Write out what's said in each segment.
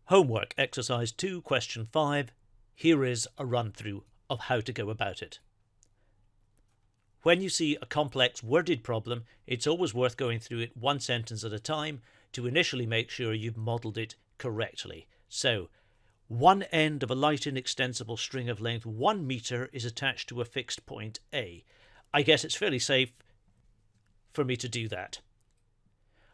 Homework exercise 2, question 5. Here is a run-through of how to go about it. When you see a complex worded problem, it's always worth going through it one sentence at a time to initially make sure you've modelled it correctly. So, one end of a light inextensible string of length 1 metre is attached to a fixed point A. I guess it's fairly safe for me to do that.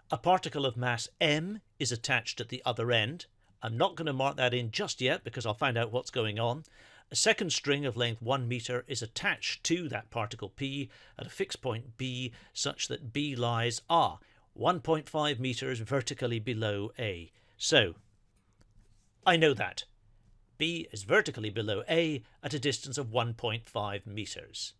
A particle of mass m is attached at the other end. I'm not going to mark that in just yet because I'll find out what's going on. A second string of length 1 metre is attached to that particle P at a fixed point B such that B lies 1.5 metres vertically below A. So, I know that. B is vertically below A at a distance of 1.5 metres.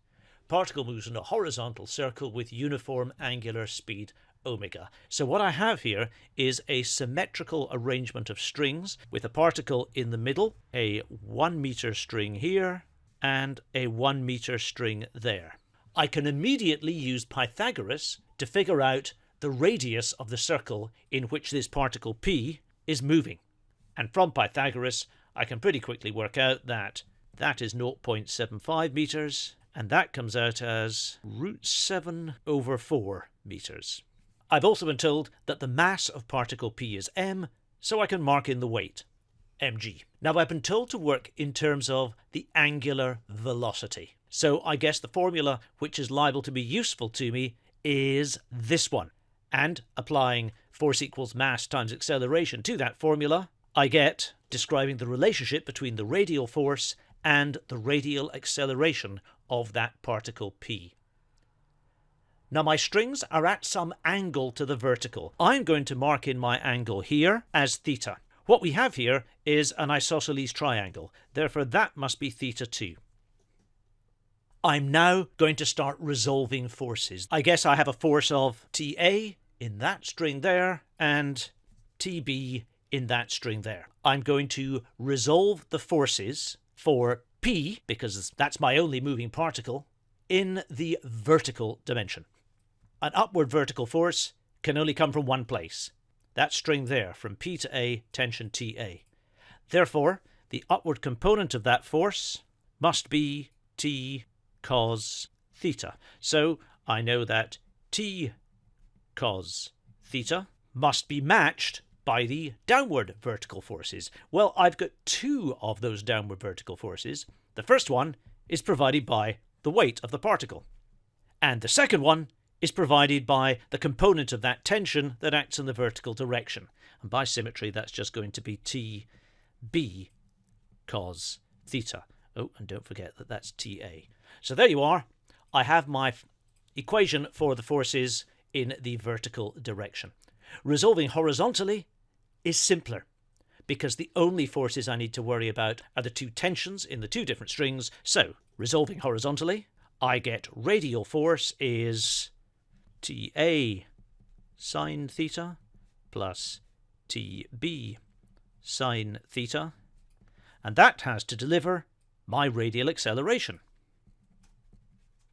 Particle moves in a horizontal circle with uniform angular speed omega. So what I have here is a symmetrical arrangement of strings with a particle in the middle, a 1 metre string here, and a 1 metre string there. I can immediately use Pythagoras to figure out the radius of the circle in which this particle P is moving. And from Pythagoras, I can pretty quickly work out that that is 0.75 metres, and that comes out as √7/4 metres. I've also been told that the mass of particle P is m, so I can mark in the weight, mg. Now I've been told to work in terms of the angular velocity. So I guess the formula which is liable to be useful to me is this one. And applying force equals mass times acceleration to that formula, I get describing the relationship between the radial force and the radial acceleration of that particle P. Now my strings are at some angle to the vertical. I'm going to mark in my angle here as theta. What we have here is an isosceles triangle, therefore that must be theta 2. I'm now going to start resolving forces. I guess I have a force of TA in that string there and TB in that string there. I'm going to resolve the forces for P, because that's my only moving particle, in the vertical dimension. An upward vertical force can only come from one place. That string there, from P to A, tension TA. Therefore, the upward component of that force must be T cos theta. So I know that T cos theta must be matched by the downward vertical forces. Well, I've got two of those downward vertical forces. The first one is provided by the weight of the particle. And the second one is provided by the component of that tension that acts in the vertical direction. And by symmetry, that's just going to be TB cos theta. Oh, and don't forget that that's TA. So there you are. I have my equation for the forces in the vertical direction. Resolving horizontally is simpler, because the only forces I need to worry about are the two tensions in the two different strings. So, resolving horizontally, I get radial force is TA sine theta plus TB sine theta, and that has to deliver my radial acceleration,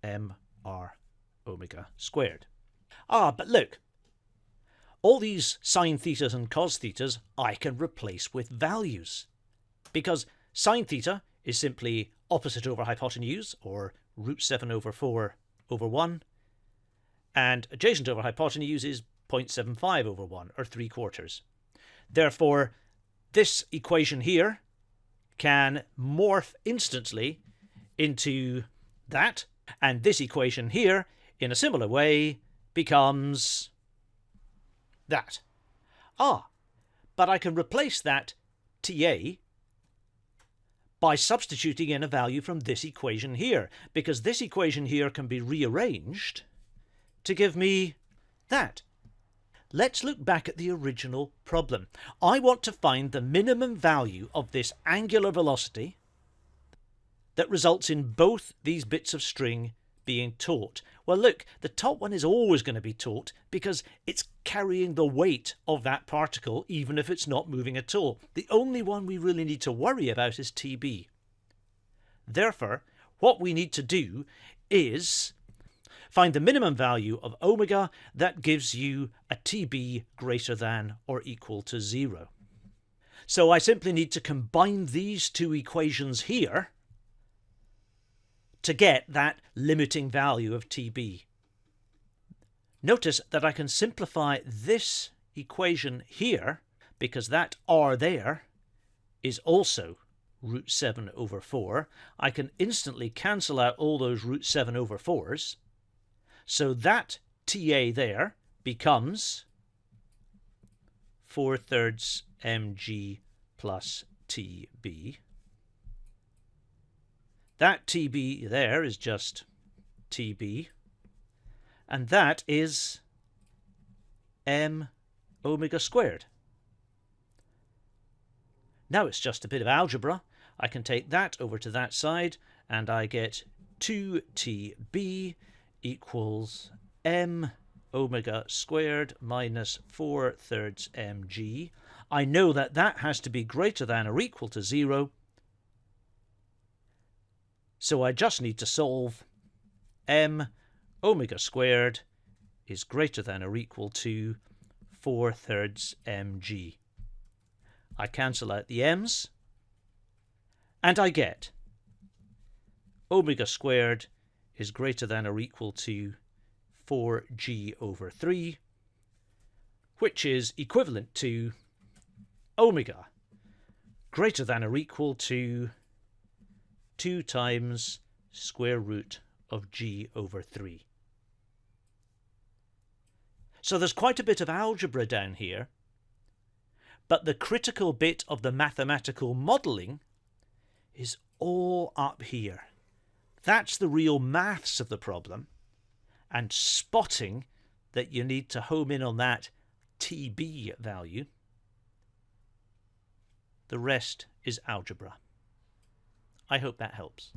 mr omega squared. But look, all these sine thetas and cos thetas I can replace with values, because sine theta is simply opposite over hypotenuse, or √7/4/1, and adjacent over hypotenuse is 0.75/1, or 3/4. Therefore, this equation here can morph instantly into that, and this equation here, in a similar way, becomes that. But I can replace that TA by substituting in a value from this equation here, because this equation here can be rearranged to give me that. Let's look back at the original problem. I want to find the minimum value of this angular velocity that results in both these bits of string being taut. Well, look, the top one is always going to be taut because it's carrying the weight of that particle even if it's not moving at all. The only one we really need to worry about is TB. Therefore, what we need to do is find the minimum value of omega that gives you a TB greater than or equal to 0. So I simply need to combine these two equations here to get that limiting value of TB. Notice that I can simplify this equation here because that r there is also root 7 over 4. I can instantly cancel out all those root 7 over 4s. So that TA there becomes 4/3 mg plus TB. That TB there is just TB. And that is m omega squared. Now it's just a bit of algebra. I can take that over to that side and I get 2TB equals m omega squared minus 4/3 mg. I know that that has to be greater than or equal to 0. So I just need to solve m omega squared is greater than or equal to 4/3 mg. I cancel out the m's and I get omega squared is greater than or equal to 4g over 3, which is equivalent to omega greater than or equal to 2 times square root of g over 3. So there's quite a bit of algebra down here, but the critical bit of the mathematical modelling is all up here. That's the real maths of the problem, and spotting that you need to home in on that TB value. The rest is algebra. I hope that helps.